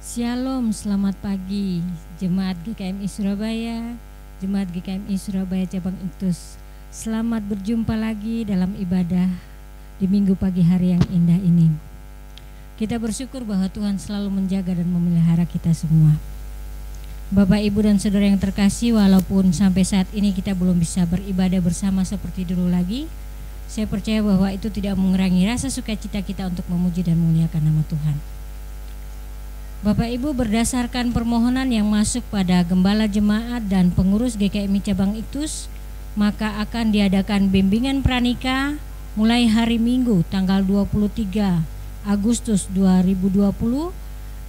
Shalom, selamat pagi Jemaat GKMI Surabaya, Jemaat GKMI Surabaya Cabang Iktus. Selamat berjumpa lagi dalam ibadah di minggu pagi hari yang indah ini. Kita bersyukur bahwa Tuhan selalu menjaga dan memelihara kita semua. Bapak, Ibu, dan Saudara yang terkasih, walaupun sampai saat ini kita belum bisa beribadah bersama seperti dulu lagi, saya percaya bahwa itu tidak mengurangi rasa sukacita kita untuk memuji dan memuliakan nama Tuhan. Bapak Ibu, berdasarkan permohonan yang masuk pada Gembala Jemaat dan pengurus GKMI Cabang Iktus, maka akan diadakan bimbingan pranikah mulai hari Minggu tanggal 23 Agustus 2020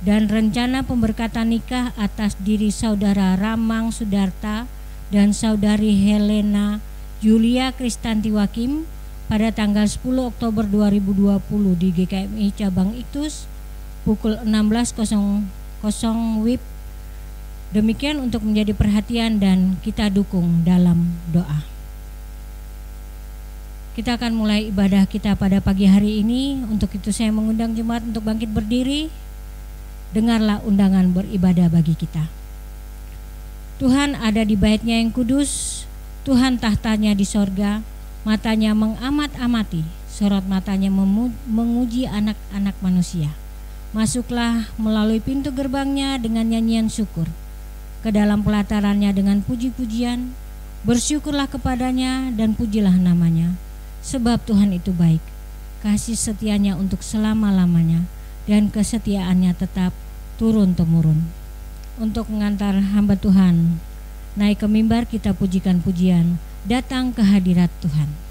dan rencana pemberkatan nikah atas diri Saudara Ramang Sudarta dan Saudari Helena Julia Kristanti Wakim pada tanggal 10 Oktober 2020 di GKMI Cabang Iktus pukul 16.00 WIB. Demikian untuk menjadi perhatian dan kita dukung dalam doa. Kita akan mulai ibadah kita pada pagi hari ini. Untuk itu saya mengundang jemaat untuk bangkit berdiri. Dengarlah undangan beribadah bagi kita. Tuhan ada di bait-Nya yang kudus, Tuhan tahtanya di sorga, matanya mengamat-amati, sorot matanya menguji anak-anak manusia. Masuklah melalui pintu gerbangnya dengan nyanyian syukur, ke dalam pelatarannya dengan puji-pujian. Bersyukurlah kepadanya dan pujilah namanya, sebab Tuhan itu baik, kasih setianya untuk selama-lamanya, dan kesetiaannya tetap turun-temurun. Untuk mengantar hamba Tuhan naik ke mimbar, kita pujikan pujian Datang ke Hadirat Tuhan.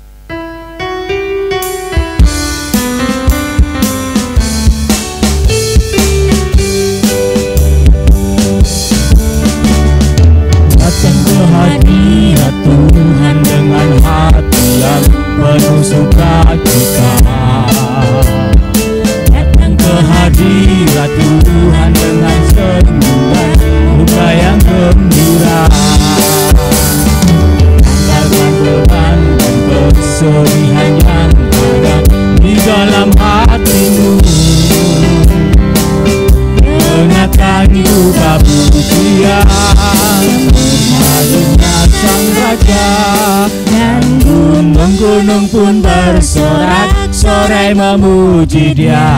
Hadirat Tuhan dengan hati yang penuh sukacita. Datang ke hadirat Tuhan dengan senyum dan muka yang gembira. Anggarkan beban dan kesedihan yang ada di dalam hatimu. Kenakan juga pujian Hadinya Sang Raja, dan gunung-gunung pun bersorak-sorai memuji Dia,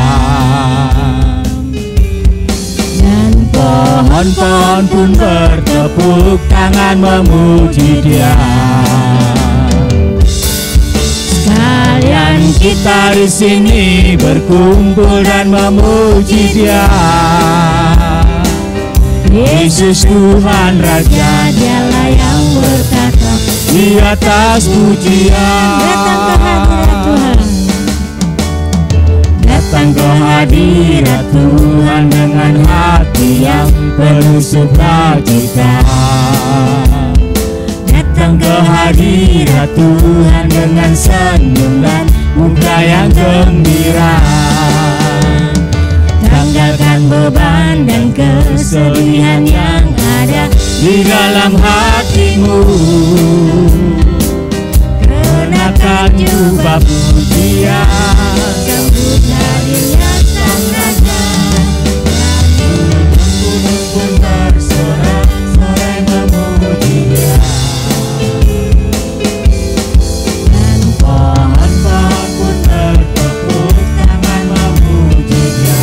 dan pohon-pohon pun bertepuk tangan memuji Dia. Sekalian kita di sini berkumpul dan memuji Dia. Yesus Tuhan Raja, Dialah yang bertata di atas pujian. Datang ke hadirat Tuhan dengan hati yang penuh sukacita. Datang ke hadirat Tuhan dengan senyum dan muka yang gembira. Tanggalkan beban dan kesedihan yang ada di dalam hatimu. Kenakan jubah pujian, sambut hadirnya Sang Raja. Gunung pun bersorak-sorai memuji Dia, dan pohon-pohon pun bertepuk tangan memuji Dia.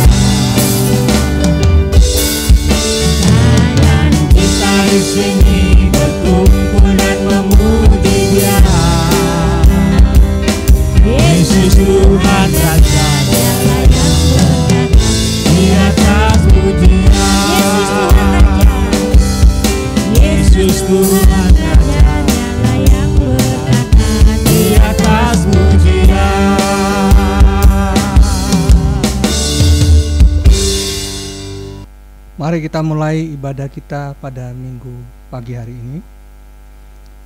Di sini berkumpul dan memuji Dia. Yesus Tuhan Raja, Dialah yang berkata di atas pujian. Yesus Tuhan Raja, Dialah yang berkata di atas pujian. Mari kita mulai ibadah kita pada minggu pagi hari ini.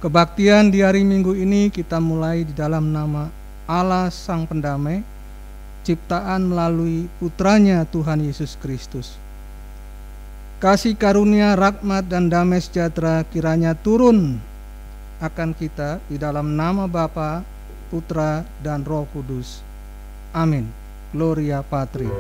Kebaktian di hari Minggu ini kita mulai di dalam nama Allah Sang Pendamai, ciptaan melalui putranya Tuhan Yesus Kristus. Kasih karunia, rahmat, dan damai sejahtera kiranya turun akan kita di dalam nama Bapa, Putra, dan Roh Kudus. Amin. Gloria Patri.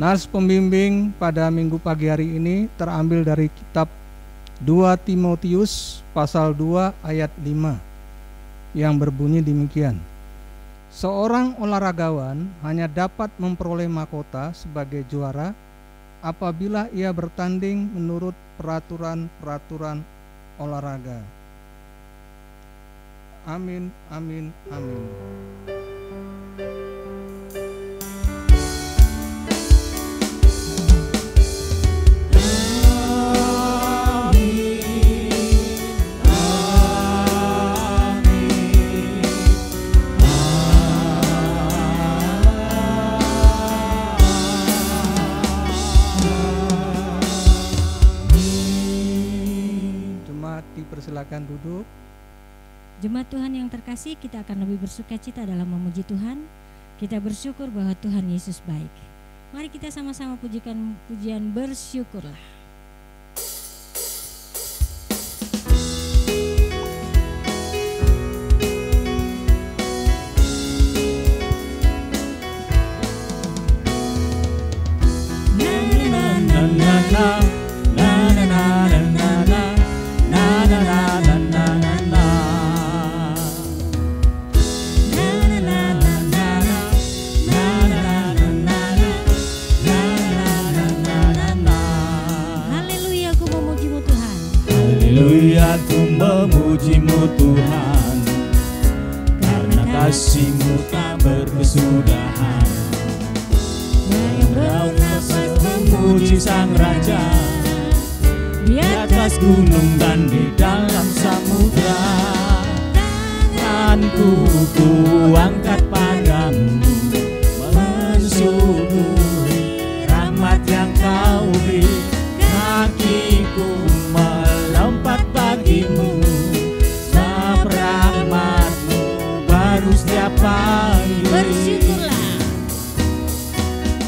Nas pembimbing pada minggu pagi hari ini terambil dari kitab 2 Timotius pasal 2 ayat 5 yang berbunyi demikian. Seorang olahragawan hanya dapat memperoleh mahkota sebagai juara apabila ia bertanding menurut peraturan-peraturan olahraga. Amin, amin, amin. Silakan duduk. Jemaat Tuhan yang terkasih, kita akan lebih bersukacita dalam memuji Tuhan. Kita bersyukur bahwa Tuhan Yesus baik. Mari kita sama-sama pujikan pujian bersyukurlah. Memujimu Tuhan, karena kasih-Mu tak berkesudahan. Bernafas memuji Sang Raja, di atas gunung dan di dalam samudra. Tanganku ku angkat padamu, mensyukuri rahmat yang Kau beri. Kakiku melompat bagimu, sebab rahmat-Mu baru setiap pagi. Bersyukurlah,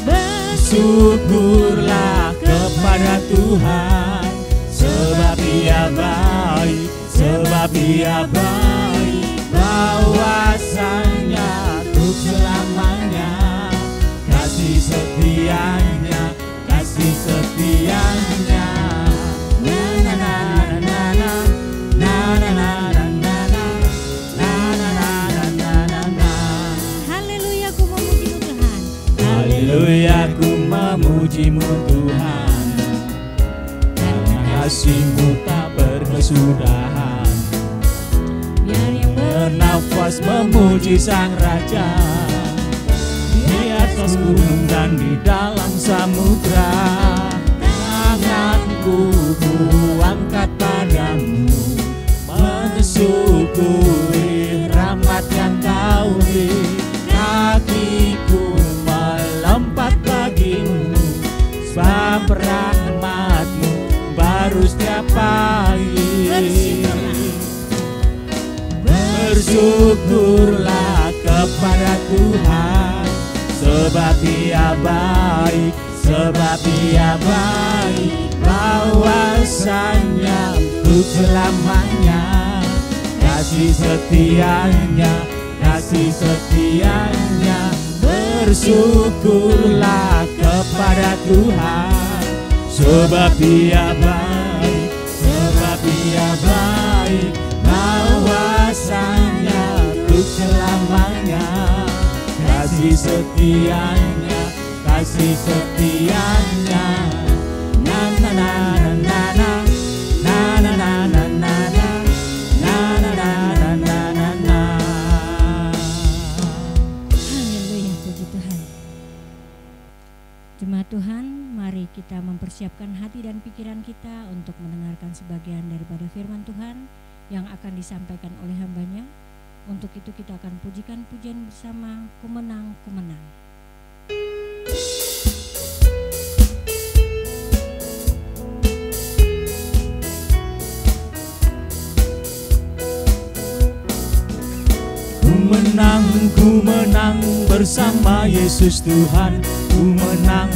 bersyukurlah kepada Tuhan, sebab Ia baik, sebab Ia baik. Bahwasanya untuk selamanya, kasih setianya, kasih setianya. Haleluya, ku memuji-Mu Tuhan. Haleluya, ku memuji-Mu Tuhan, karena kasih-Mu tak berkesudahan. Biar yang bernafas memuji Sang Raja, di atas gunung dan di dalam samudra. Tanganku ku angkat padamu, mensyukuri rahmat yang Kau beri. Kakiku melompat bagimu, sebab rahmat-Mu baru setiap pagi. Bersyukurlah kepada Tuhan, sebab Ia baik, sebab Ia baik. Bahwasanya untuk selamanya, kasih setianya, kasih setianya. Bersyukurlah kepada Tuhan, sebab Ia baik, sebab Ia baik. Bahwasanya untuk selamanya, kasih setianya, kasih setianya. Na na na na na na na na na na na na na na na. Haleluya, puji Tuhan. Jemaat Tuhan, mari kita mempersiapkan hati dan pikiran kita untuk mendengarkan sebagian daripada firman Tuhan yang akan disampaikan oleh hamba-Nya. Untuk itu kita akan pujikan pujian bersama, Ku Menang, Ku Menang. Ku menang bersama Yesus Tuhan. Ku menang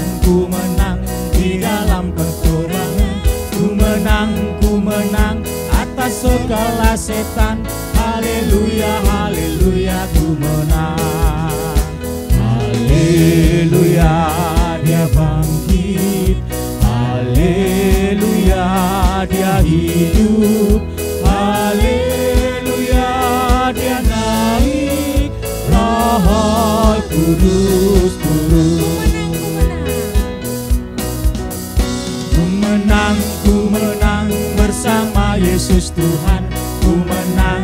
di dalam pertolongan. Ku menang atas segala setan. Haleluya, haleluya, ku menang. Haleluya, Dia baik. hidup. Haleluya, dia naik, Roh Kudus turun. Ku menang bersama Yesus Tuhan. Ku menang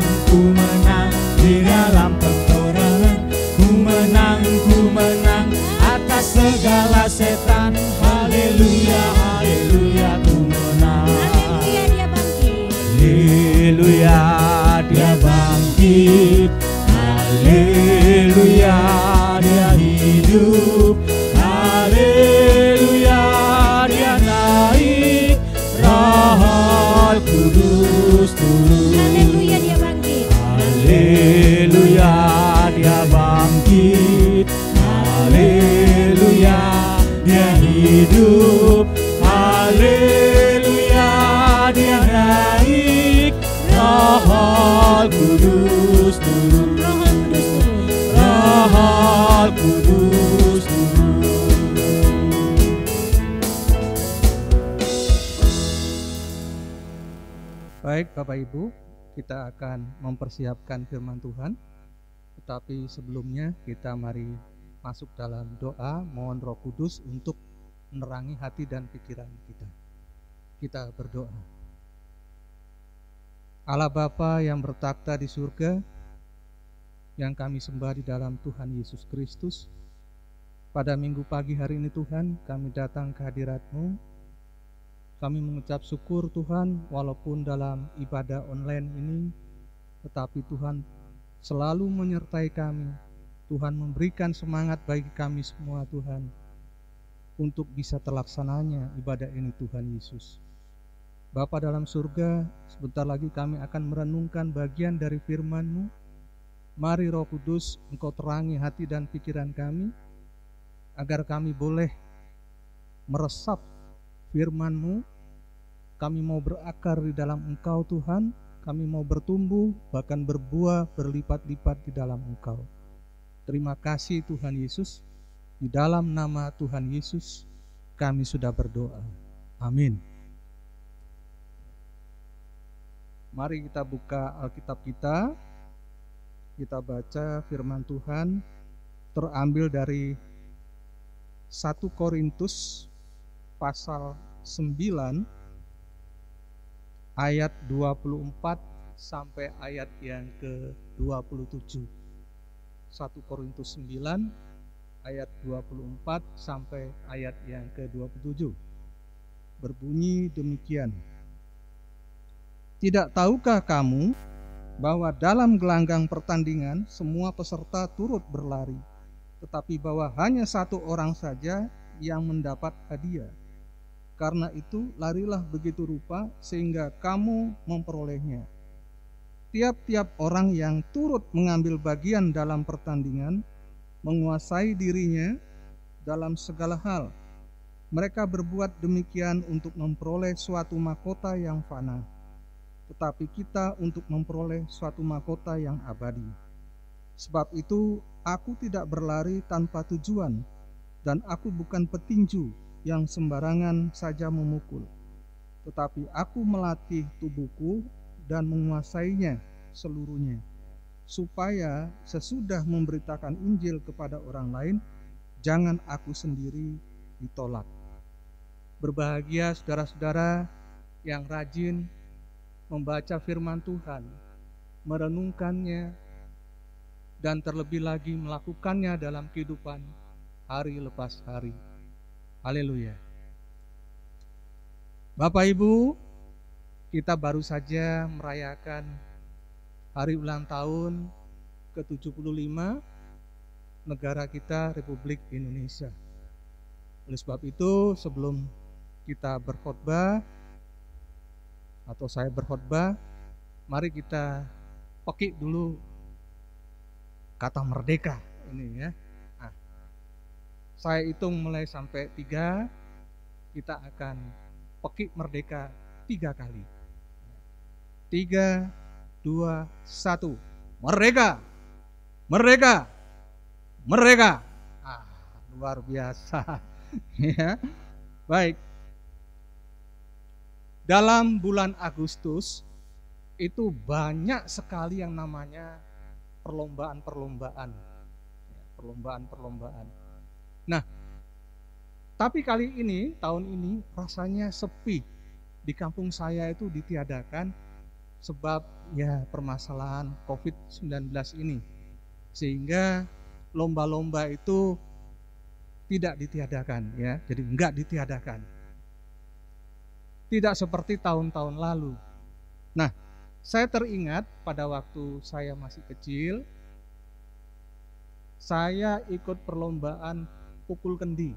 di dalam peperangan. Ku menang atas segala setan. Haleluya, haleluya, ku menang. Haleluya, dia bangkit. Haleluya, dia hidup. Haleluya, dia naik, Roh Kudus turun. Haleluya, dia bangkit. Haleluya, dia bangkit. Haleluya, dia hidup. Haleluya, dia naik, Roh Kudus turun. Roh Kudus turun. Baik Bapak Ibu, kita akan mempersiapkan firman Tuhan. Tetapi sebelumnya kita mari masuk dalam doa, mohon Roh Kudus untuk menerangi hati dan pikiran kita. Kita berdoa. Allah Bapa yang bertakhta di surga, yang kami sembah di dalam Tuhan Yesus Kristus, pada minggu pagi hari ini Tuhan, kami datang ke hadirat-Mu. Kami mengucap syukur Tuhan, walaupun dalam ibadah online ini, tetapi Tuhan selalu menyertai kami. Tuhan memberikan semangat bagi kami semua Tuhan, untuk bisa terlaksananya ibadah ini Tuhan Yesus. Bapa dalam surga, sebentar lagi kami akan merenungkan bagian dari firman-Mu. Mari Roh Kudus, Engkau terangi hati dan pikiran kami, agar kami boleh meresap firman-Mu. Kami mau berakar di dalam Engkau Tuhan. Kami mau bertumbuh, bahkan berbuah berlipat-lipat di dalam Engkau. Terima kasih Tuhan Yesus. Di dalam nama Tuhan Yesus kami sudah berdoa. Amin. Mari kita buka Alkitab kita. Kita baca firman Tuhan terambil dari 1 Korintus pasal 9 ayat 24 sampai ayat yang ke-27. 1 Korintus 9 ayat 24 sampai ayat yang ke-27. Berbunyi demikian. Tidak tahukah kamu bahwa dalam gelanggang pertandingan semua peserta turut berlari, tetapi bahwa hanya satu orang saja yang mendapat hadiah? Karena itu larilah begitu rupa sehingga kamu memperolehnya. Tiap-tiap orang yang turut mengambil bagian dalam pertandingan menguasai dirinya dalam segala hal. Mereka berbuat demikian untuk memperoleh suatu mahkota yang fana, tetapi kita untuk memperoleh suatu mahkota yang abadi. Sebab itu aku tidak berlari tanpa tujuan, dan aku bukan petinju yang sembarangan saja memukul, tetapi aku melatih tubuhku dan menguasainya seluruhnya, supaya sesudah memberitakan Injil kepada orang lain, jangan aku sendiri ditolak. Berbahagia saudara-saudara yang rajin membaca firman Tuhan, merenungkannya, dan terlebih lagi melakukannya dalam kehidupan hari lepas hari. Haleluya. Bapak Ibu, kita baru saja merayakan hari ulang tahun ke-75 negara kita, Republik Indonesia. Oleh sebab itu, sebelum kita berkhotbah atau saya berkhotbah, mari kita pekik dulu kata merdeka ini ya. Saya hitung mulai sampai 3, kita akan pekik merdeka 3 kali. 3, 2, 1. Merdeka! Merdeka! Merdeka! Luar biasa. Ya. Baik. dalam bulan Agustus itu banyak sekali yang namanya perlombaan-perlombaan. Perlombaan-perlombaan. Nah, tapi kali ini, tahun ini rasanya sepi. Di kampung saya itu ditiadakan sebab ya permasalahan COVID-19 ini. Sehingga lomba-lomba itu tidak ditiadakan ya. Jadi enggak ditiadakan. Tidak seperti tahun-tahun lalu. Nah, saya teringat pada waktu saya masih kecil, saya ikut perlombaan pukul kendi.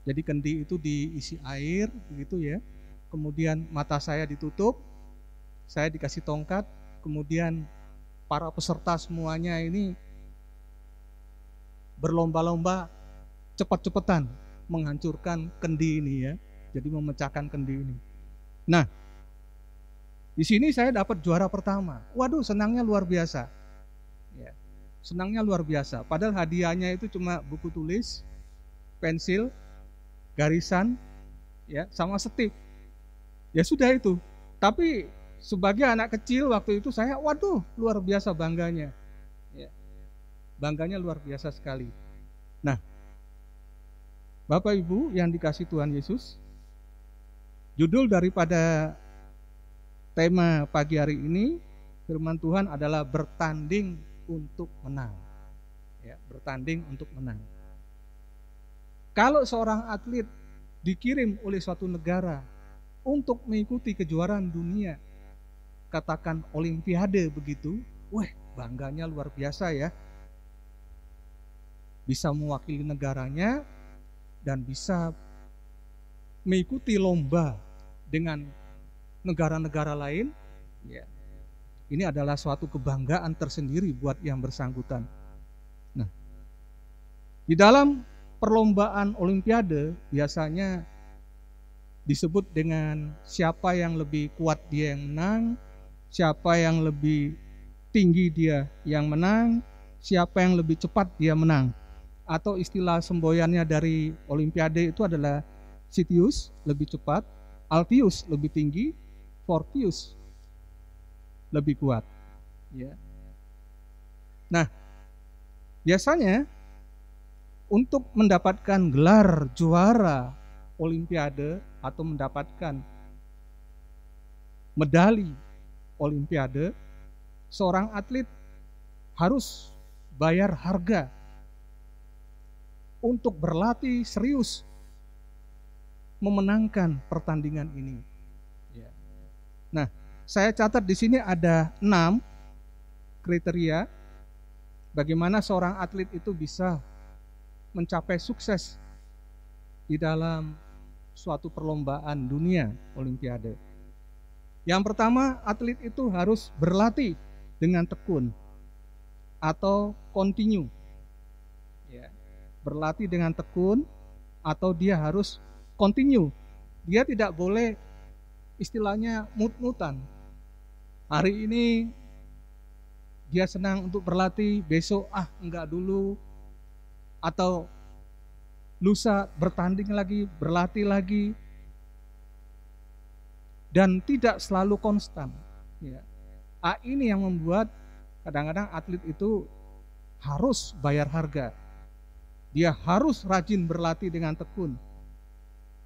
Jadi kendi itu diisi air begitu ya. Kemudian mata saya ditutup, saya dikasih tongkat, kemudian para peserta semuanya ini berlomba-lomba cepat-cepatan menghancurkan kendi ini ya. Jadi memecahkan kendi ini. Nah, di sini saya dapat juara pertama. Waduh, senangnya luar biasa. Ya, senangnya luar biasa. Padahal hadiahnya itu cuma buku tulis, pensil, garisan, ya, sama setip. Ya sudah itu. Tapi sebagai anak kecil waktu itu saya, waduh, luar biasa bangganya. Ya, bangganya luar biasa sekali. Nah, Bapak Ibu yang dikasih Tuhan Yesus, judul daripada tema pagi hari ini, firman Tuhan adalah bertanding untuk menang. Ya, bertanding untuk menang. Kalau seorang atlet dikirim oleh suatu negara untuk mengikuti kejuaraan dunia, katakan olimpiade begitu, wah, bangganya luar biasa ya. Bisa mewakili negaranya dan bisa mengikuti lomba dengan negara-negara lain, ya, ini adalah suatu kebanggaan tersendiri buat yang bersangkutan. Nah, di dalam perlombaan olimpiade biasanya disebut dengan siapa yang lebih kuat dia yang menang, siapa yang lebih tinggi dia yang menang, siapa yang lebih cepat dia menang. Atau istilah semboyannya dari olimpiade itu adalah Citius lebih cepat, Altius lebih tinggi, Fortius lebih kuat. Ya. Nah, biasanya untuk mendapatkan gelar juara olimpiade atau mendapatkan medali olimpiade, seorang atlet harus bayar harga untuk berlatih serius memenangkan pertandingan ini. Ya. Nah, saya catat di sini ada 6 kriteria bagaimana seorang atlet itu bisa mencapai sukses di dalam suatu perlombaan dunia olimpiade. Yang pertama, atlet itu harus berlatih dengan tekun atau continue. Ya, berlatih dengan tekun atau dia harus continue. Dia tidak boleh istilahnya mut-mutan. Hari ini dia senang untuk berlatih, besok enggak dulu. Atau lusa bertanding lagi, berlatih lagi. Dan tidak selalu konstan. Ya. Ini yang membuat kadang-kadang atlet itu harus bayar harga. Dia harus rajin berlatih dengan tekun.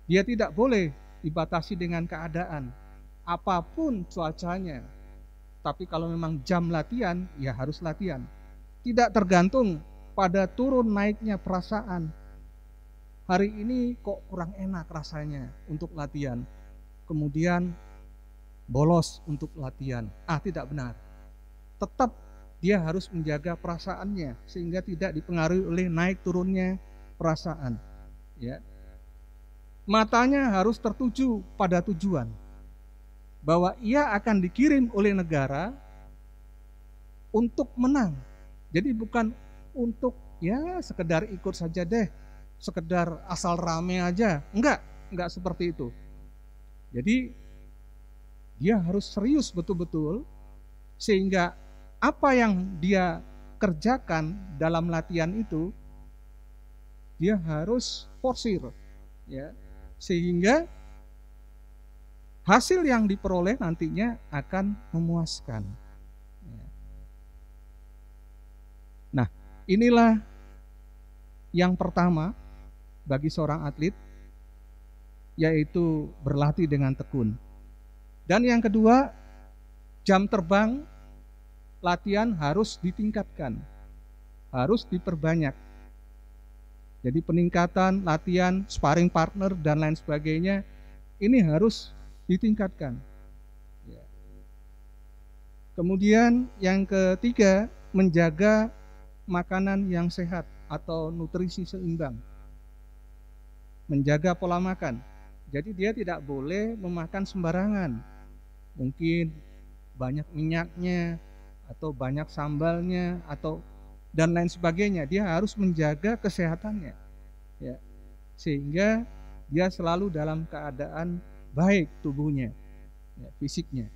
Dia tidak boleh dibatasi dengan keadaan, apapun cuacanya. Tapi kalau memang jam latihan, ya harus latihan. Tidak tergantung pada turun naiknya perasaan. Hari ini kok kurang enak rasanya untuk latihan. Kemudian bolos untuk latihan. Tidak benar. Tetap dia harus menjaga perasaannya sehingga tidak dipengaruhi oleh naik turunnya perasaan. Ya. Matanya harus tertuju pada tujuan, bahwa ia akan dikirim oleh negara untuk menang. Jadi bukan untuk ya sekedar ikut saja deh, sekedar asal rame aja. Enggak seperti itu. Jadi dia harus serius betul-betul sehingga apa yang dia kerjakan dalam latihan itu dia harus forsir, ya. Sehingga hasil yang diperoleh nantinya akan memuaskan. Nah, inilah yang pertama bagi seorang atlet, yaitu berlatih dengan tekun. Dan yang kedua, jam terbang latihan harus ditingkatkan, harus diperbanyak. Jadi peningkatan latihan, sparring partner dan lain sebagainya ini harus ditingkatkan. Kemudian yang ketiga, menjaga makanan yang sehat atau nutrisi seimbang. Menjaga pola makan. Jadi dia tidak boleh memakan sembarangan. Mungkin banyak minyaknya atau banyak sambalnya atau dan lain sebagainya. Dia harus menjaga kesehatannya, ya, sehingga dia selalu dalam keadaan baik tubuhnya, ya, fisiknya.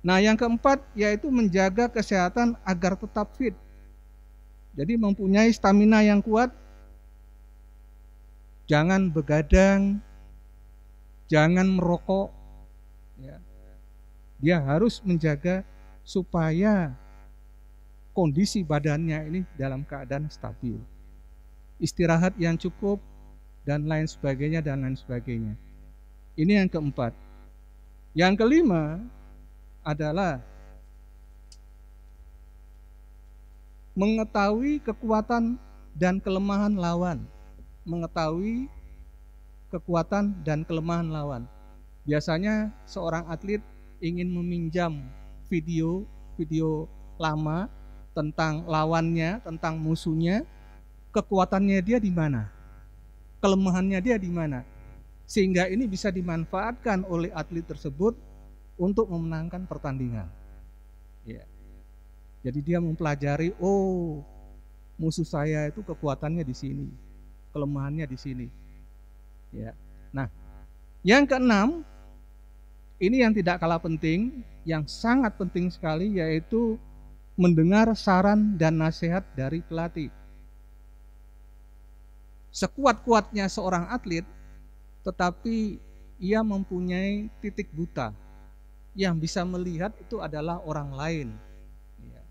Nah, yang keempat yaitu menjaga kesehatan agar tetap fit. Jadi mempunyai stamina yang kuat, jangan begadang, jangan merokok, ya. Dia harus menjaga supaya kondisi badannya ini dalam keadaan stabil, istirahat yang cukup dan lain sebagainya dan lain sebagainya. Ini yang keempat. Yang kelima adalah mengetahui kekuatan dan kelemahan lawan. Mengetahui kekuatan dan kelemahan lawan. Biasanya seorang atlet ingin meminjam video lama tentang lawannya, tentang musuhnya, kekuatannya dia di mana, kelemahannya dia di mana, sehingga ini bisa dimanfaatkan oleh atlet tersebut untuk memenangkan pertandingan. Ya. Jadi dia mempelajari, oh musuh saya itu kekuatannya di sini, kelemahannya di sini. Ya. Nah, yang keenam, ini yang tidak kalah penting, yang sangat penting sekali, yaitu mendengar saran dan nasihat dari pelatih. Sekuat-kuatnya seorang atlet, tetapi ia mempunyai titik buta. Yang bisa melihat itu adalah orang lain.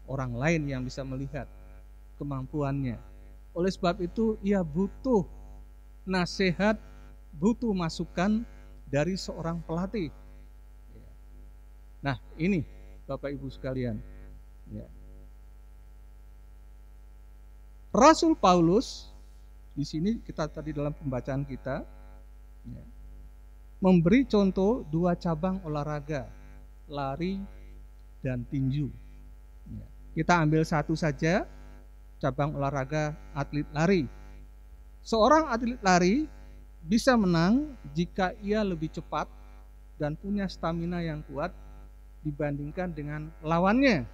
Orang lain yang bisa melihat kemampuannya. Oleh sebab itu, ia butuh nasihat, butuh masukan dari seorang pelatih. Nah, ini Bapak Ibu sekalian. Ya. Rasul Paulus di sini kita tadi dalam pembacaan kita, ya, memberi contoh dua cabang olahraga, lari dan tinju. Ya. Kita ambil satu saja, cabang olahraga atlet lari. Seorang atlet lari bisa menang jika ia lebih cepat dan punya stamina yang kuat dibandingkan dengan lawannya.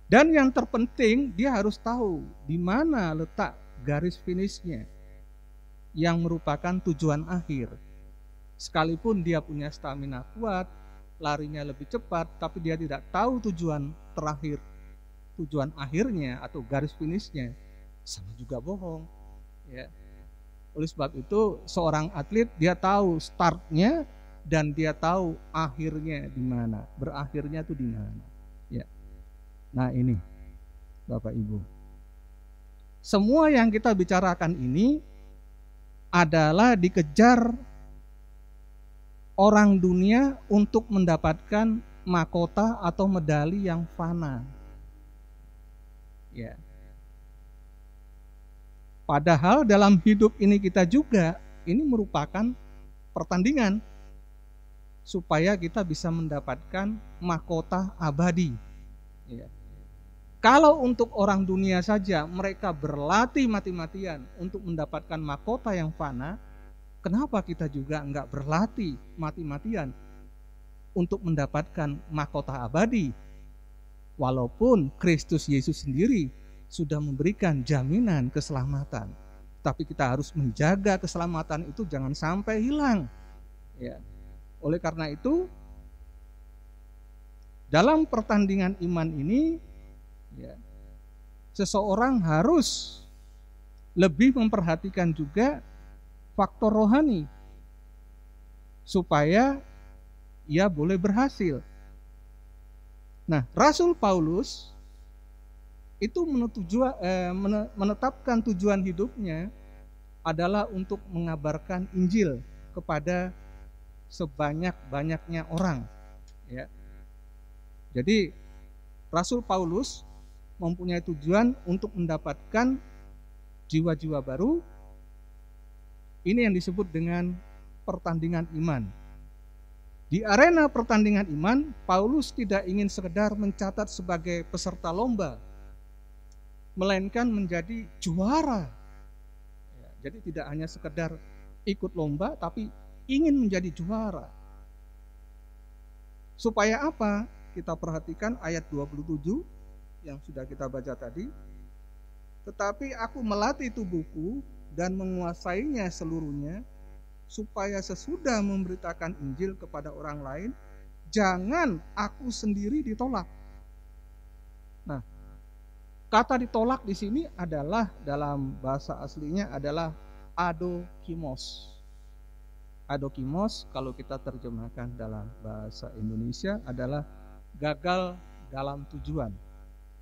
Dan yang terpenting, dia harus tahu di mana letak garis finishnya yang merupakan tujuan akhir. Sekalipun dia punya stamina kuat, larinya lebih cepat, tapi dia tidak tahu tujuan terakhir, tujuan akhirnya atau garis finishnya, sama juga bohong. Ya. Oleh sebab itu, seorang atlet dia tahu startnya dan dia tahu akhirnya di mana, berakhirnya itu di mana. Ya. Nah, ini Bapak Ibu. Semua yang kita bicarakan ini adalah dikejar orang dunia untuk mendapatkan mahkota atau medali yang fana. Ya. Padahal dalam hidup ini kita juga ini merupakan pertandingan supaya kita bisa mendapatkan mahkota abadi. Ya. Kalau untuk orang dunia saja mereka berlatih mati-matian untuk mendapatkan mahkota yang fana, kenapa kita juga enggak berlatih mati-matian untuk mendapatkan mahkota abadi? Walaupun Kristus Yesus sendiri sudah memberikan jaminan keselamatan, tapi kita harus menjaga keselamatan itu jangan sampai hilang. Ya. Oleh karena itu, dalam pertandingan iman ini, ya, seseorang harus lebih memperhatikan juga faktor rohani. supaya ia boleh berhasil. Nah, Rasul Paulus itu menetapkan tujuan hidupnya adalah untuk mengabarkan Injil kepada sebanyak-banyaknya orang. Ya. Jadi Rasul Paulus mempunyai tujuan untuk mendapatkan jiwa-jiwa baru. Ini yang disebut dengan pertandingan iman. Di arena pertandingan iman, Paulus tidak ingin sekedar mencatat sebagai peserta lomba, melainkan menjadi juara. Jadi tidak hanya sekedar ikut lomba, tapi ingin menjadi juara. Supaya apa? Kita perhatikan ayat 27 yang sudah kita baca tadi. Tetapi aku melatih tubuhku dan menguasainya seluruhnya, supaya sesudah memberitakan Injil kepada orang lain, jangan aku sendiri ditolak. Nah, kata ditolak di sini adalah dalam bahasa aslinya adalah adokimos. Adokimos kalau kita terjemahkan dalam bahasa Indonesia adalah gagal dalam tujuan.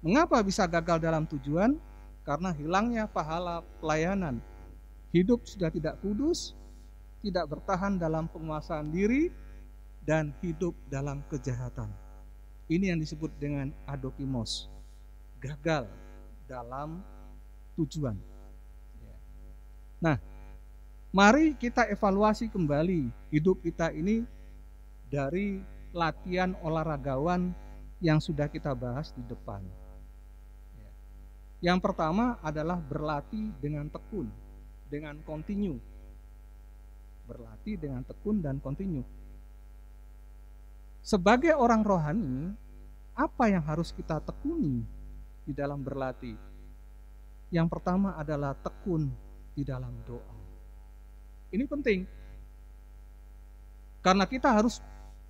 Mengapa bisa gagal dalam tujuan? Karena hilangnya pahala pelayanan. Hidup sudah tidak kudus, tidak bertahan dalam penguasaan diri, dan hidup dalam kejahatan. Ini yang disebut dengan adokimos, gagal dalam tujuan. Nah, mari kita evaluasi kembali hidup kita ini dari latihan olahragawan yang sudah kita bahas di depan. Yang pertama adalah berlatih dengan tekun, dengan kontinu. Berlatih dengan tekun dan kontinu. Sebagai orang rohani, apa yang harus kita tekuni di dalam berlatih? Yang pertama adalah tekun di dalam doa. Ini penting. Karena kita harus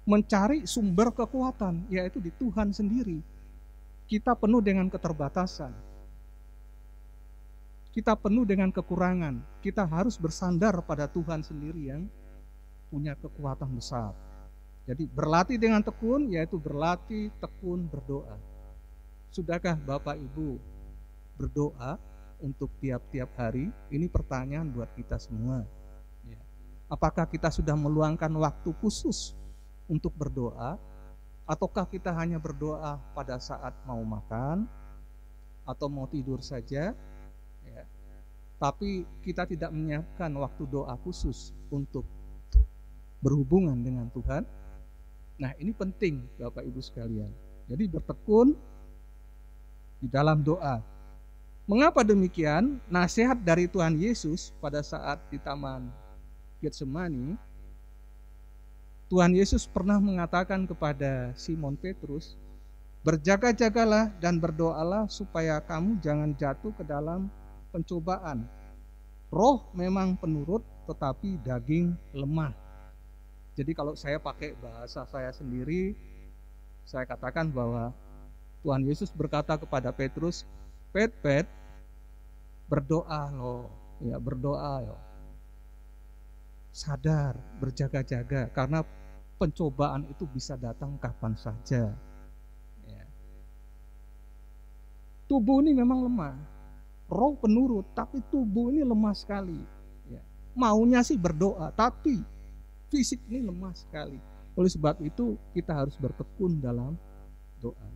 mencari sumber kekuatan, yaitu di Tuhan sendiri. Kita penuh dengan keterbatasan. Kita penuh dengan kekurangan. Kita harus bersandar pada Tuhan sendiri yang punya kekuatan besar. Jadi berlatih dengan tekun, yaitu berlatih tekun berdoa. Sudahkah Bapak Ibu berdoa untuk tiap-tiap hari? Ini pertanyaan buat kita semua. Apakah kita sudah meluangkan waktu khusus untuk berdoa? Ataukah kita hanya berdoa pada saat mau makan atau mau tidur saja? Tapi kita tidak menyiapkan waktu doa khusus untuk berhubungan dengan Tuhan. Nah, ini penting Bapak Ibu sekalian. Jadi bertekun di dalam doa. Mengapa demikian? Nasihat dari Tuhan Yesus pada saat di Taman Getsemani, Tuhan Yesus pernah mengatakan kepada Simon Petrus, berjaga-jagalah dan berdoalah supaya kamu jangan jatuh ke dalam pencobaan. Roh memang penurut, tetapi daging lemah. Jadi kalau saya pakai bahasa saya sendiri, saya katakan bahwa Tuhan Yesus berkata kepada Petrus, Pet, berdoa loh, ya berdoa loh. Sadar, berjaga-jaga, karena pencobaan itu bisa datang kapan saja. Ya. Tubuh ini memang lemah. Roh penurut, tapi tubuh ini lemah sekali. Ya. Maunya sih berdoa, tapi fisik ini lemah sekali. Oleh sebab itu kita harus bertekun dalam doa.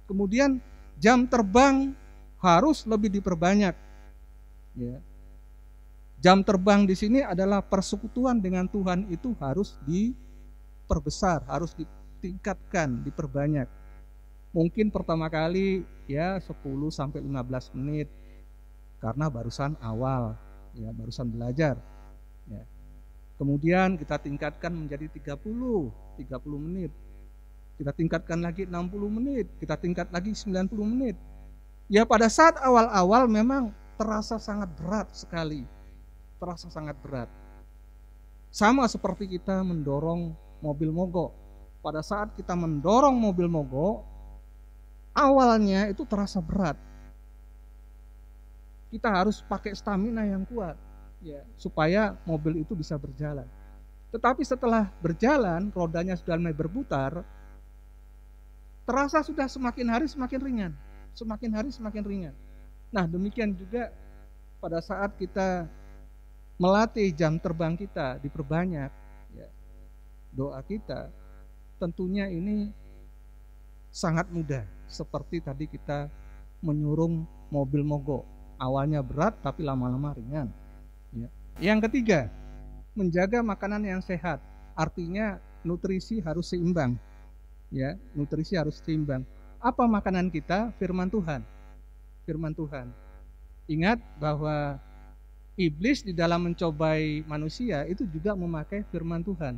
Kemudian jam terbang harus lebih diperbanyak. Ya. Jam terbang di sini adalah persekutuan dengan Tuhan itu harus diperbesar, harus ditingkatkan, diperbanyak. Mungkin pertama kali ya 10 sampai 15 menit. Karena barusan awal, ya barusan belajar. Ya. Kemudian kita tingkatkan menjadi 30 menit. Kita tingkatkan lagi 60 menit, kita tingkat lagi 90 menit. Ya pada saat awal-awal memang terasa sangat berat sekali. Terasa sangat berat. Sama seperti kita mendorong mobil mogok. Pada saat kita mendorong mobil mogok, awalnya itu terasa berat. Kita harus pakai stamina yang kuat, ya, supaya mobil itu bisa berjalan. Tetapi setelah berjalan, rodanya sudah mulai berputar, terasa sudah semakin hari semakin ringan. Semakin hari semakin ringan. Nah, demikian juga pada saat kita melatih jam terbang kita, diperbanyak ya, doa kita, tentunya ini sangat mudah. Seperti tadi kita menyurung mobil mogok. Awalnya berat tapi lama-lama ringan. Ya. Yang ketiga, menjaga makanan yang sehat. Artinya nutrisi harus seimbang. Ya, nutrisi harus seimbang. Apa makanan kita? Firman Tuhan. Firman Tuhan. Ingat bahwa iblis di dalam mencobai manusia itu juga memakai firman Tuhan.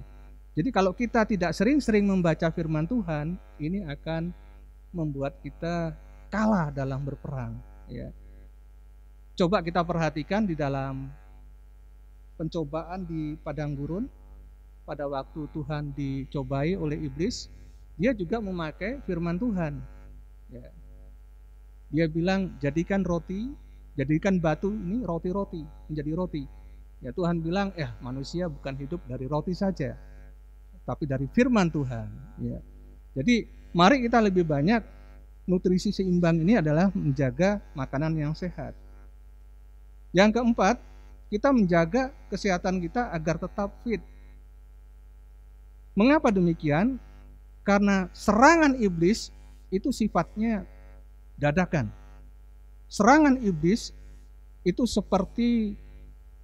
Jadi kalau kita tidak sering-sering membaca firman Tuhan, ini akan membuat kita kalah dalam berperang. Ya. Coba kita perhatikan di dalam pencobaan di padang gurun, pada waktu Tuhan dicobai oleh iblis, dia juga memakai firman Tuhan. Ya. Dia bilang, jadikan batu ini roti-roti, menjadi roti. Ya, Tuhan bilang, manusia bukan hidup dari roti saja, tapi dari firman Tuhan. Ya. Jadi mari kita lebih banyak nutrisi seimbang ini adalah menjaga makanan yang sehat. Yang keempat, kita menjaga kesehatan kita agar tetap fit. Mengapa demikian? Karena serangan iblis itu sifatnya dadakan. Serangan iblis itu seperti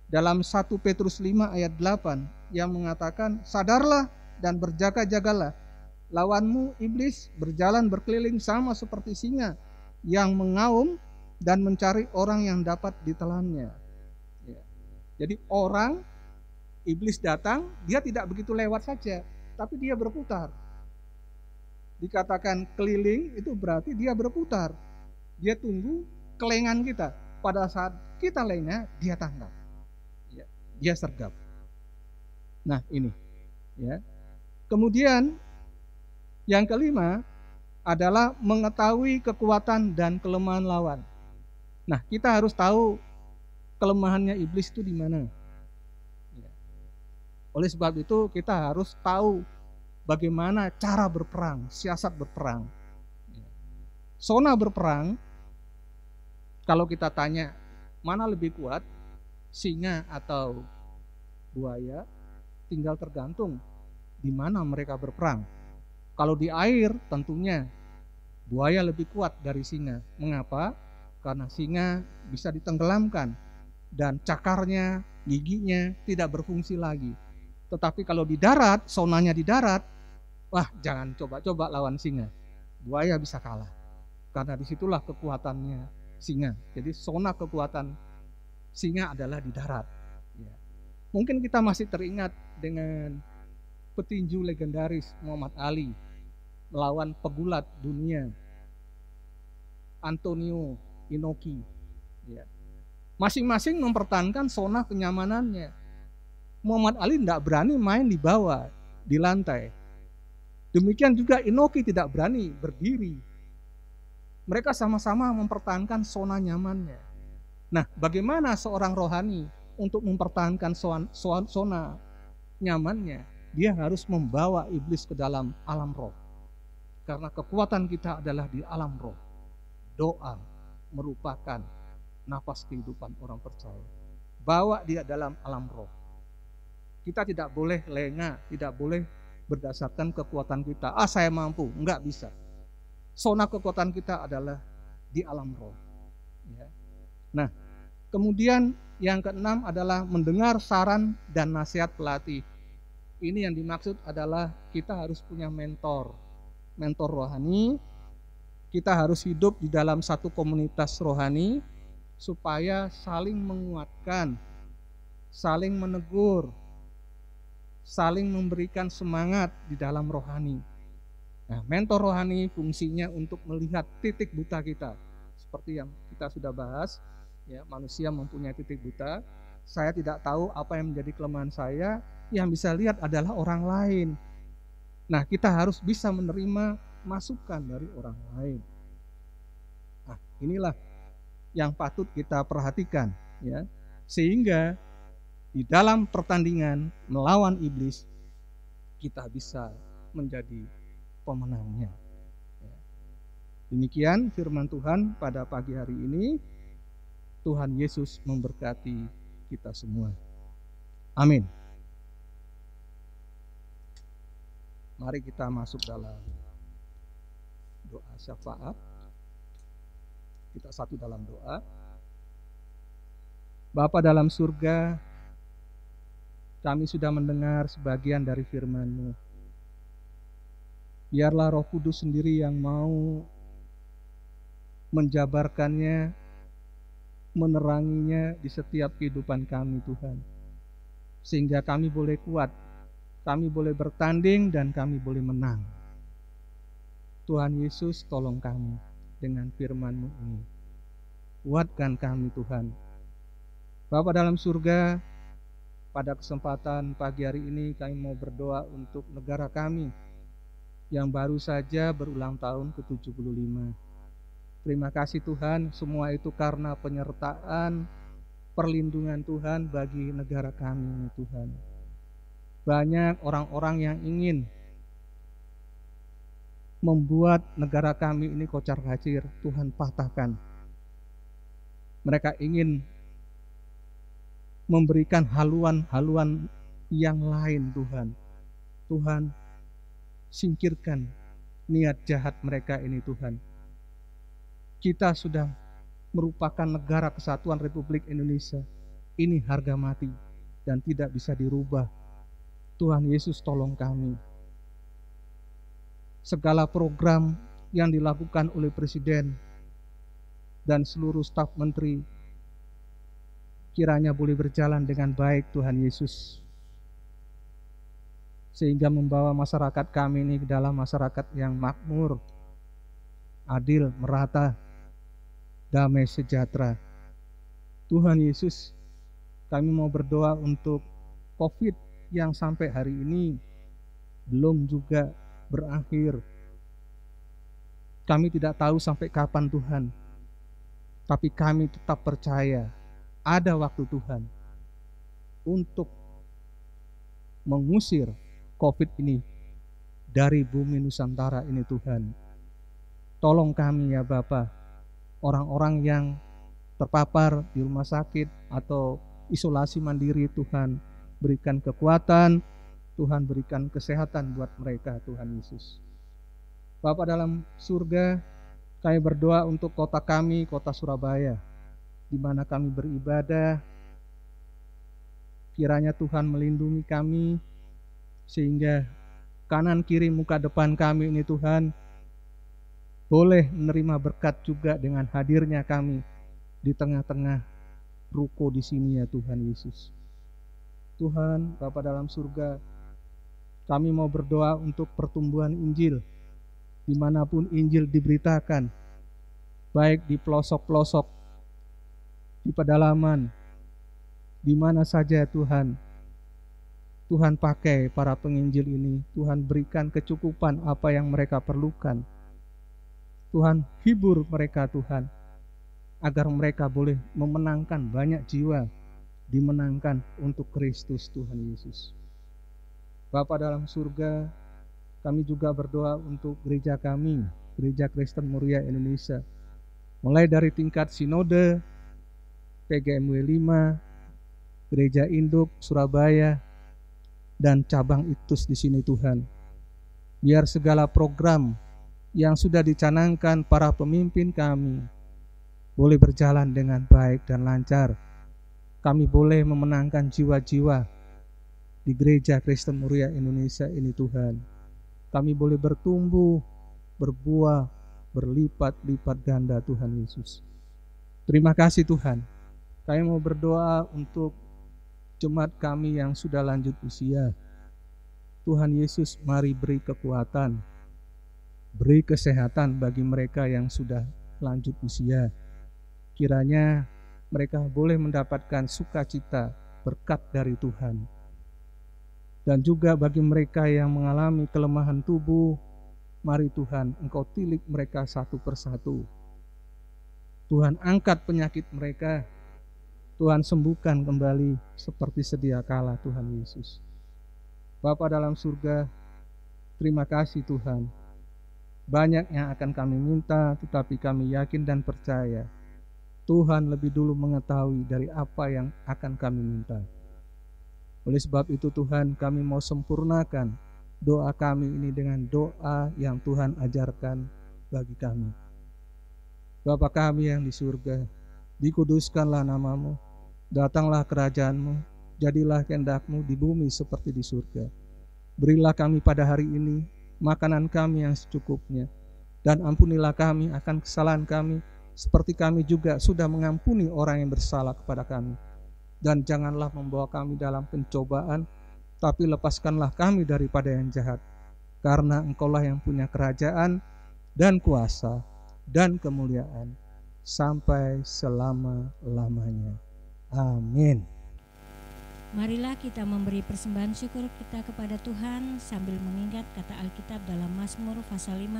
dalam 1 Petrus 5 ayat 8 yang mengatakan, sadarlah dan berjaga-jagalah. Lawanmu iblis berjalan berkeliling sama seperti singa yang mengaum dan mencari orang yang dapat ditelannya. Ya. Jadi iblis datang, dia tidak begitu lewat saja, tapi dia berputar. Dikatakan keliling itu berarti dia berputar. Dia tunggu kelengan kita. Pada saat kita lengah, dia tangkap. Ya, dia sergap. Nah, ini. Ya. Kemudian yang kelima adalah mengetahui kekuatan dan kelemahan lawan. Nah, kita harus tahu kelemahannya iblis itu di mana. Ya. Oleh sebab itu kita harus tahu bagaimana cara berperang, siasat berperang. Ya. Zona berperang, kalau kita tanya mana lebih kuat, singa atau buaya, tinggal tergantung di mana mereka berperang. Kalau di air tentunya buaya lebih kuat dari singa. Mengapa? Karena singa bisa ditenggelamkan dan cakarnya, giginya tidak berfungsi lagi. Tetapi kalau di darat, zonanya di darat, jangan coba-coba lawan singa. Buaya bisa kalah. Karena disitulah kekuatannya singa. Jadi zona kekuatan singa adalah di darat. Ya. Mungkin kita masih teringat dengan petinju legendaris Muhammad Ali melawan pegulat dunia Antonio Inoki. Ya. Masing-masing mempertahankan zona kenyamanannya. Muhammad Ali tidak berani main di bawah, di lantai. Demikian juga Inoki tidak berani berdiri. Mereka sama-sama mempertahankan zona nyamannya. Nah, bagaimana seorang rohani untuk mempertahankan zona nyamannya? Dia harus membawa iblis ke dalam alam roh. Karena kekuatan kita adalah di alam roh. Doa merupakan napas kehidupan orang percaya. Bawa dia dalam alam roh. Kita tidak boleh lengah, tidak boleh berdasarkan kekuatan kita. Saya mampu, enggak bisa. Zona kekuatan kita adalah di alam roh. Ya. Nah, kemudian yang keenam adalah mendengar saran dan nasihat pelatih. Ini yang dimaksud adalah kita harus punya mentor rohani. Kita harus hidup di dalam satu komunitas rohani supaya saling menguatkan, saling menegur, saling memberikan semangat di dalam rohani. Nah, mentor rohani fungsinya untuk melihat titik buta kita. Seperti yang kita sudah bahas, ya, manusia mempunyai titik buta. Saya tidak tahu apa yang menjadi kelemahan saya, yang bisa lihat adalah orang lain. Nah, kita harus bisa menerima masukan dari orang lain. Nah, inilah yang patut kita perhatikan, ya. Sehingga di dalam pertandingan melawan iblis, kita bisa menjadi pemenangnya. Demikian firman Tuhan pada pagi hari ini. Tuhan Yesus memberkati kita semua. Amin. Mari kita masuk dalam doa syafaat. Kita satu dalam doa. Bapa dalam surga, kami sudah mendengar sebagian dari firman-Mu. Biarlah Roh Kudus sendiri yang mau menjabarkannya, meneranginya di setiap kehidupan kami, Tuhan. Sehingga kami boleh kuat, kami boleh bertanding, dan kami boleh menang. Tuhan Yesus, tolong kami dengan firman-Mu ini. Kuatkan kami, Tuhan. Bapa dalam surga, pada kesempatan pagi hari ini kami mau berdoa untuk negara kami yang baru saja berulang tahun ke-75. Terima kasih Tuhan, semua itu karena penyertaan, perlindungan Tuhan bagi negara kami, Tuhan. Banyak orang-orang yang ingin membuat negara kami ini kocar-kacir, Tuhan patahkan. Mereka ingin memberikan haluan-haluan yang lain, Tuhan. Tuhan, singkirkan niat jahat mereka ini, Tuhan. Kita sudah merupakan negara kesatuan Republik Indonesia. Ini harga mati dan tidak bisa dirubah. Tuhan Yesus, tolong kami. Segala program yang dilakukan oleh Presiden dan seluruh staf menteri kiranya boleh berjalan dengan baik, Tuhan Yesus, sehingga membawa masyarakat kami ini ke dalam masyarakat yang makmur, adil, merata, damai sejahtera. Tuhan Yesus, kami mau berdoa untuk COVID yang sampai hari ini belum juga berakhir. Kami tidak tahu sampai kapan, Tuhan, tapi kami tetap percaya ada waktu Tuhan untuk mengusir COVID ini dari bumi Nusantara ini, Tuhan. Tolong kami ya Bapa, orang-orang yang terpapar di rumah sakit atau isolasi mandiri, Tuhan berikan kekuatan, Tuhan berikan kesehatan buat mereka, Tuhan Yesus. Bapa dalam surga, kami berdoa untuk kota kami, kota Surabaya, di mana kami beribadah. Kiranya Tuhan melindungi kami, sehingga kanan kiri muka depan kami ini, Tuhan, boleh menerima berkat juga dengan hadirnya kami di tengah-tengah ruko di sini ya Tuhan Yesus. Tuhan, Bapa dalam surga, kami mau berdoa untuk pertumbuhan Injil dimanapun Injil diberitakan, baik di pelosok-pelosok, di pedalaman, di mana saja Tuhan. Tuhan pakai para penginjil ini, Tuhan berikan kecukupan apa yang mereka perlukan. Tuhan hibur mereka, Tuhan, agar mereka boleh memenangkan banyak jiwa, dimenangkan untuk Kristus Tuhan Yesus. Bapa dalam surga, kami juga berdoa untuk gereja kami, Gereja Kristen Muria Indonesia, mulai dari tingkat sinode, PGMW 5, Gereja Induk Surabaya, dan cabang ITUS di sini, Tuhan. Biar segala program yang sudah dicanangkan para pemimpin kami boleh berjalan dengan baik dan lancar. Kami boleh memenangkan jiwa-jiwa di Gereja Kristen Muria Indonesia ini, Tuhan. Kami boleh bertumbuh, berbuah, berlipat-lipat ganda, Tuhan Yesus. Terima kasih Tuhan. Kami mau berdoa untuk jemaat kami yang sudah lanjut usia. Tuhan Yesus, mari beri kekuatan, beri kesehatan bagi mereka yang sudah lanjut usia. Kiranya mereka boleh mendapatkan sukacita, berkat dari Tuhan. Dan juga bagi mereka yang mengalami kelemahan tubuh, mari Tuhan, Engkau tilik mereka satu persatu. Tuhan, angkat penyakit mereka, Tuhan sembuhkan kembali seperti sedia kala Tuhan Yesus. Bapa dalam surga, terima kasih Tuhan. Banyak yang akan kami minta, tetapi kami yakin dan percaya Tuhan lebih dulu mengetahui dari apa yang akan kami minta. Oleh sebab itu Tuhan, kami mau sempurnakan doa kami ini dengan doa yang Tuhan ajarkan bagi kami. Bapa kami yang di surga, dikuduskanlah namamu, datanglah kerajaan-Mu, jadilah kehendak-Mu di bumi seperti di surga. Berilah kami pada hari ini makanan kami yang secukupnya, dan ampunilah kami akan kesalahan kami, seperti kami juga sudah mengampuni orang yang bersalah kepada kami. Dan janganlah membawa kami dalam pencobaan, tapi lepaskanlah kami daripada yang jahat. Karena Engkaulah yang punya kerajaan dan kuasa dan kemuliaan sampai selama-lamanya. Amin. Marilah kita memberi persembahan syukur kita kepada Tuhan sambil mengingat kata Alkitab dalam Mazmur pasal 4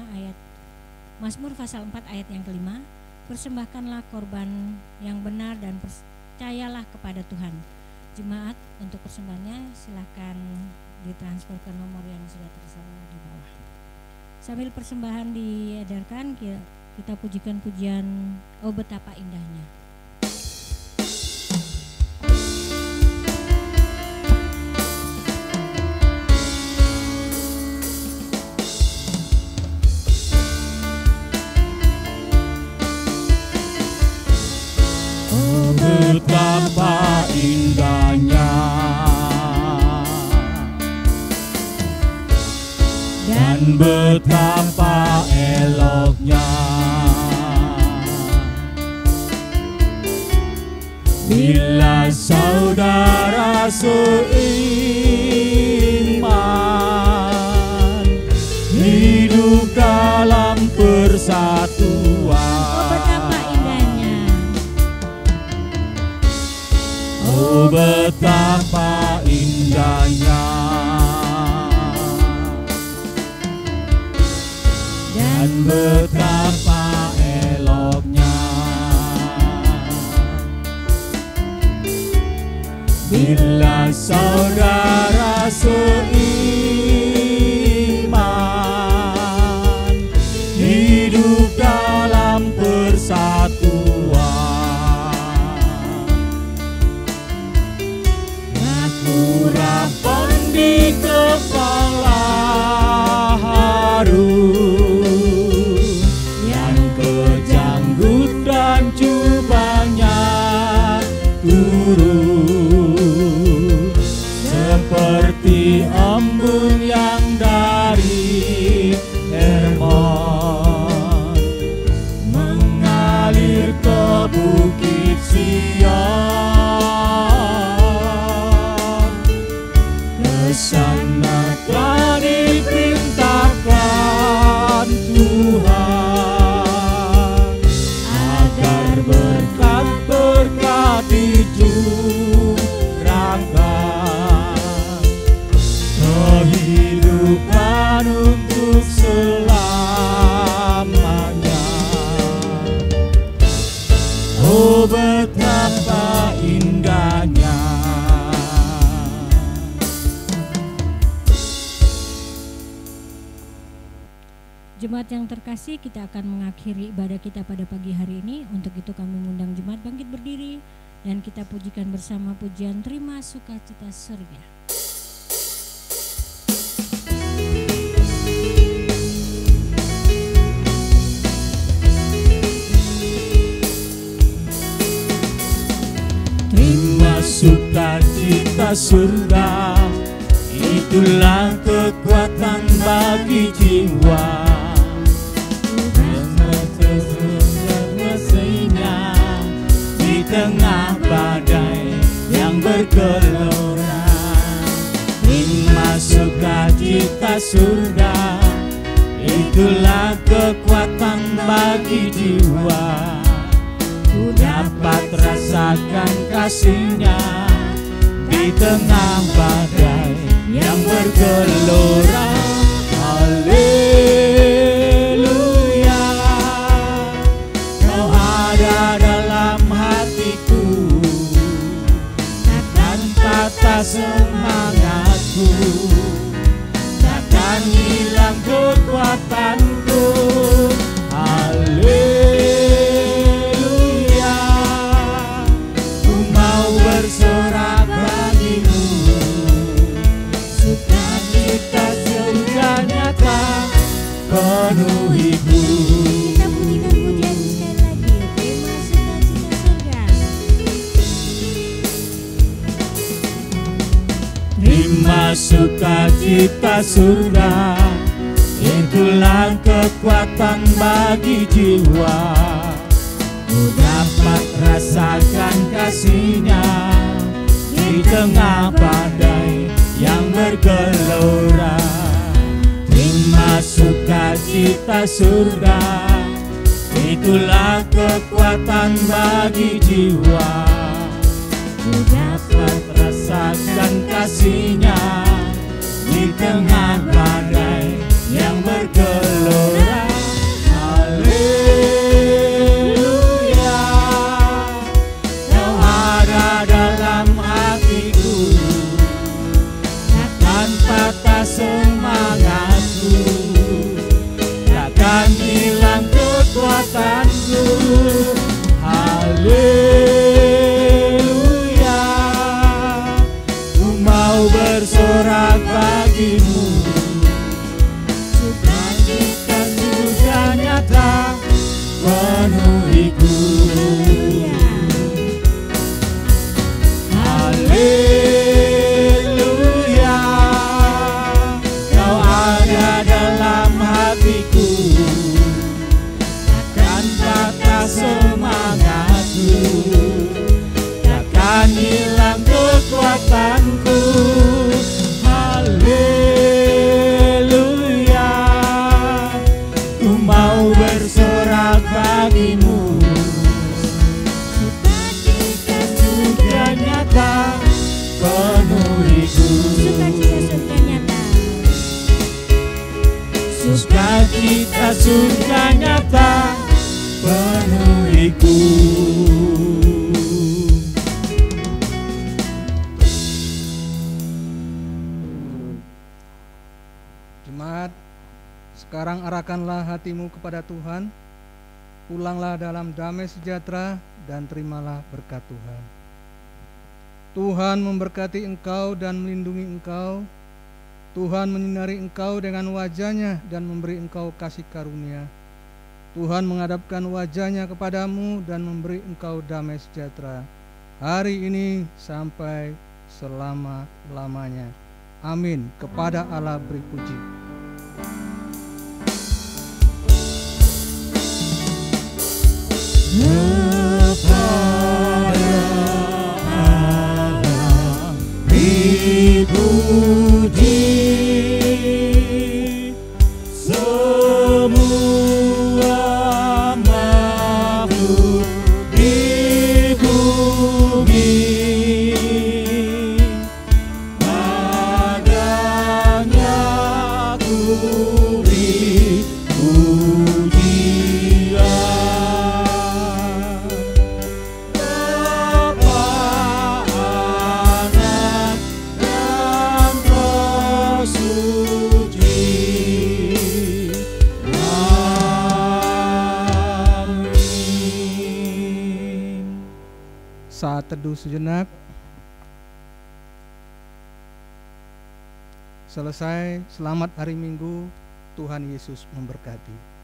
ayat yang kelima. Persembahkanlah korban yang benar dan percayalah kepada Tuhan. Jemaat, untuk persembahannya silakan ditransfer ke nomor yang sudah tersambung di bawah. Sambil persembahan diedarkan, kita pujikan pujian "Oh Betapa Indahnya". Oh betapa indahnya dan betapa eloknya bila saudara seiman hidup dalam persatuan. Oh betapa indahnya dan betapa eloknya bila saudara seiman hidup dalam persatuan. Urapan di kepala Harun yang kejanggut dan jubahnya turun seperti embun yang dari Hermon mengalir ke bukit Sion. Sana telah diperintahkan Tuhan agar berkat-berkat dicurahkan, kehidupan untuk selamanya. Oh betapa indahnya. Jemaat yang terkasih, kita akan mengakhiri ibadah kita pada pagi hari ini. Untuk itu kami mengundang jemaat bangkit berdiri dan kita pujikan bersama pujian "Terima Sukacita Surga". Terima sukacita surga, itulah kekuatan bagi jiwa. Di tengah badai yang bergelora, terima sukacita surga, itulah kekuatan bagi jiwa. Ku dapat rasakan kasih-Nya di tengah badai yang bergelora. Haleluya, Kau ada dalam hatiku. patah semangatku, takkan hilang kekuatanku. Haleluya, ku mau bersorak bagimu, sukacita surga nyata penuhiku. Kita bunyikan pujian sekali lagi. Terima sukacita surga. Itulah kekuatan bagi jiwa. Ku dapat rasakan kasih-Nya di tengah badai yang bergelora. Terima sukacita surga. Itulah kekuatan bagi jiwa. Ku dapat rasakan kasih-Nya di tengah badai yang bergelora. Haleluya, Kau ada dalam hatiku, takkan patah semangatku, takkan hilang kekuatanku. Haleluya, ku mau bersorak bagimu, sukacita surga nyata penuhiku. Haleluya, Kau ada dalam hatiku, takkan patah semangatku, takkan hilang kekuatanku. Haleluya, ku mau bersorak bagimu, sukacita surga nyata penuhiku. Sukacita surga nyata penuhiku. Jemaat, sekarang arahkanlah hatimu kepada Tuhan. Pulanglah dalam damai sejahtera dan terimalah berkat Tuhan. Tuhan memberkati engkau dan melindungi engkau. Tuhan menyinari engkau dengan wajah-Nya dan memberi engkau kasih karunia. Tuhan menghadapkan wajah-Nya kepadamu dan memberi engkau damai sejahtera hari ini sampai selama-lamanya. Amin. Kepada Allah beri puji. Dipuji semua makhluk di bumi, padanya ku beri pujian. Saat teduh sejenak. Selesai, selamat hari Minggu. Tuhan Yesus memberkati.